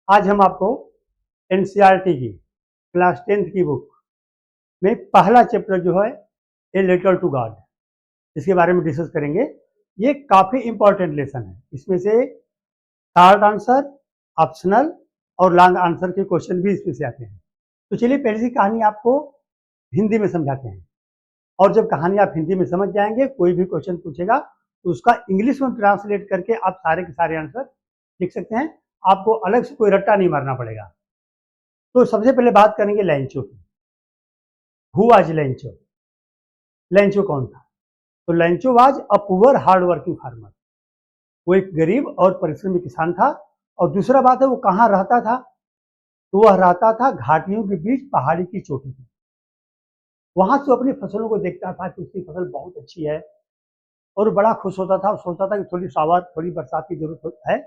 आज हम आपको एनसीईआरटी की क्लास 10th की बुक में पहला चैप्टर जो है ए लेटर टू गॉड, इसके बारे में डिस्कस करेंगे। ये काफ़ी इंपॉर्टेंट लेसन है। इसमें से शार्ट आंसर, ऑप्शनल और लॉन्ग आंसर के क्वेश्चन भी इसमें से आते हैं। तो चलिए पहले से कहानी आपको हिंदी में समझाते हैं, और जब कहानी आप हिंदी में समझ जाएंगे, कोई भी क्वेश्चन पूछेगा तो उसका इंग्लिश में ट्रांसलेट करके आप सारे के सारे आंसर लिख सकते हैं। आपको अलग से कोई रट्टा नहीं मारना पड़ेगा। तो सबसे पहले बात करेंगे लैंचो की। Who was लैंचो? लैंचो कौन था? तो लैंचो was a poor hard working farmer. वो एक गरीब और परिश्रमी किसान था। और दूसरा बात है, वो कहाँ रहता था? तो वह रहता था घाटियों के बीच पहाड़ी की चोटी पर। वहां से अपनी फसलों को देखता था कि उसकी फसल बहुत अच्छी है और बड़ा खुश होता था। सोचता था कि थोड़ी बरसात की जरूरत है।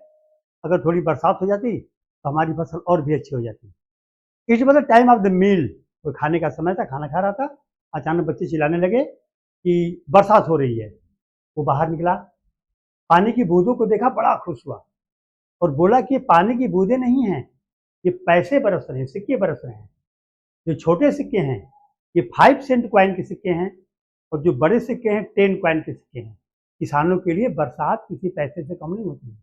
अगर थोड़ी बरसात हो जाती तो हमारी फसल और भी अच्छी हो जाती। It was the time of the meal. वो खाने का समय था, खाना खा रहा था। अचानक बच्चे चिल्लाने लगे कि बरसात हो रही है। वो बाहर निकला, पानी की बूंदों को देखा, बड़ा खुश हुआ और बोला कि ये पानी की बूंदें नहीं हैं, ये पैसे बरस रहे हैं, सिक्के बरस रहे हैं। जो छोटे सिक्के हैं ये 5 सेंट क्वाइन के सिक्के हैं, और जो बड़े सिक्के हैं 10 क्वाइन के सिक्के हैं। किसानों के लिए बरसात किसी पैसे से कम नहीं होती है।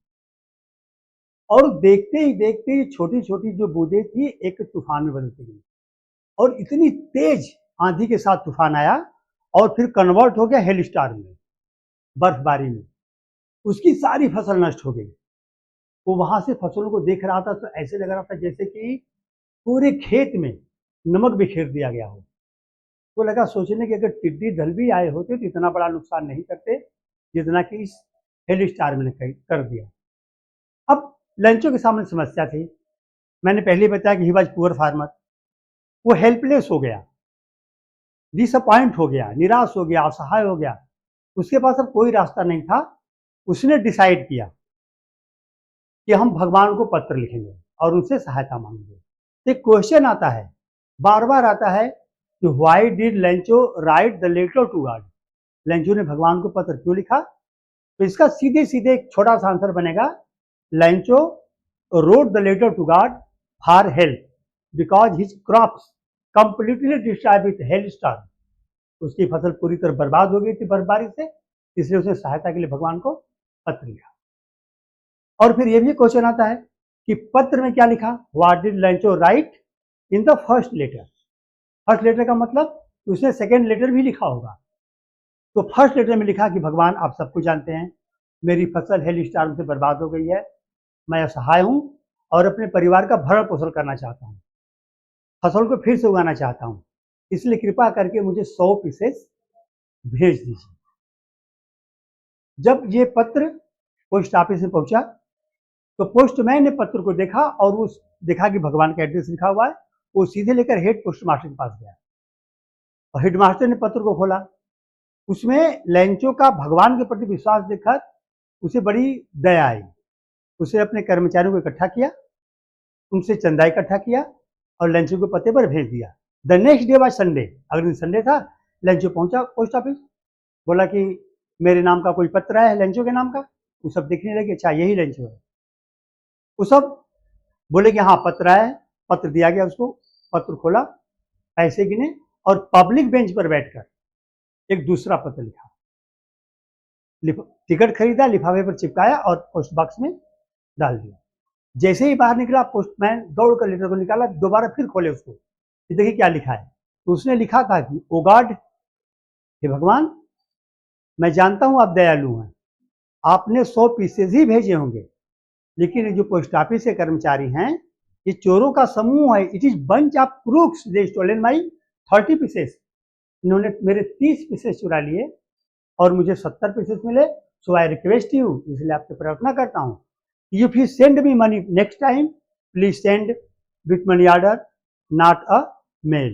और देखते ही देखते छोटी छोटी जो बूंदें थी एक तूफान में बदलती गई, और इतनी तेज आंधी के साथ तूफान आया और फिर कन्वर्ट हो गया हेल स्टार में, बर्फबारी में। उसकी सारी फसल नष्ट हो गई। वो वहां से फसलों को देख रहा था तो ऐसे लग रहा था जैसे कि पूरे खेत में नमक बिखेर दिया गया हो। तो लगा सोचने कि अगर टिड्डी दल भी आए होते तो इतना बड़ा नुकसान नहीं करते जितना कि इस हेल स्टार में कर दिया। अब लंचो के सामने समस्या थी। मैंने पहले ही बताया कि ही वाज पुअर फार्मर। वो हेल्पलेस हो गया, डिसअपॉइंट हो गया, निराश हो गया, असहाय हो गया। उसके पास अब कोई रास्ता नहीं था। उसने डिसाइड किया कि हम भगवान को पत्र लिखेंगे और उनसे सहायता मांगेंगे। एक क्वेश्चन आता है, बार बार आता है कि why did Lencho write the letter to God? Lencho ने भगवान को पत्र क्यों लिखा? तो इसका सीधे सीधे एक छोटा सा आंसर बनेगा, लैंचो wrote the letter to God for help because his crops completely destroyed with hailstorm. उसकी फसल पूरी तरह बर्बाद हो गई थी बर्फबारी से, इसलिए उसने सहायता के लिए भगवान को पत्र लिखा। और फिर यह भी क्वेश्चन आता है कि पत्र में क्या लिखा? What did Lencho write in the first letter? First letter का मतलब उसने सेकेंड लेटर भी लिखा होगा। तो फर्स्ट लेटर में लिखा कि भगवान आप सब कुछ जानते हैं, मेरी फसल हेल स्टार्म से बर्बाद हो गई है, मैं असहाय हूं और अपने परिवार का भरण पोषण करना चाहता हूं, फसल को फिर से उगाना चाहता हूं, इसलिए कृपा करके मुझे 100 पीसेस भेज दीजिए। जब ये पत्र पोस्ट ऑफिस में पहुंचा तो पोस्टमैन ने पत्र को देखा और वो देखा कि भगवान का एड्रेस लिखा हुआ है। वो सीधे लेकर हेड पोस्ट मास्टर के पास गया और हेडमास्टर ने पत्र को खोला। उसमें लैंचो का भगवान के प्रति विश्वास देखकर उसे बड़ी दया आई। उसे अपने कर्मचारियों को इकट्ठा किया, उनसे चंदा इकट्ठा किया और लैंचो को पते पर भेज दिया। The next day was Sunday. अगले दिन संडे था। लैंचो पहुंचा पोस्ट ऑफिस, बोला कि मेरे नाम का कोई पत्र आया है लैंचो के नाम का। वो सब देखने लगे, अच्छा यही लैंचो है। वो सब बोले कि हाँ पत्र आया है। पत्र दिया गया उसको, पत्र खोला, पैसे गिने और पब्लिक बेंच पर बैठकर एक दूसरा पत्र लिखा। टिकट खरीदा, लिफाफे पर चिपकाया और पोस्ट बॉक्स में डाल दिया। जैसे ही बाहर निकला पोस्टमैन दौड़कर लेटर को निकाला, दोबारा फिर खोले उसको, देखिए क्या लिखा है। तो उसने लिखा था कि ओ गॉड, हे भगवान, मैं जानता हूं आप दयालु हैं, आपने 100 पीसेज ही भेजे होंगे, लेकिन जो पोस्ट ऑफिस के कर्मचारी हैं ये चोरों का समूह है। It is bunch of crooks, they stolen my 30 pieces. इन्होंने मेरे 30 पीसेस चुरा लिए और मुझे 70 पीसेस मिले। सो आई रिक्वेस्ट यू, इसलिए आपसे प्रार्थना करता हूं, if you send me money next time, please send with money order, not a mail.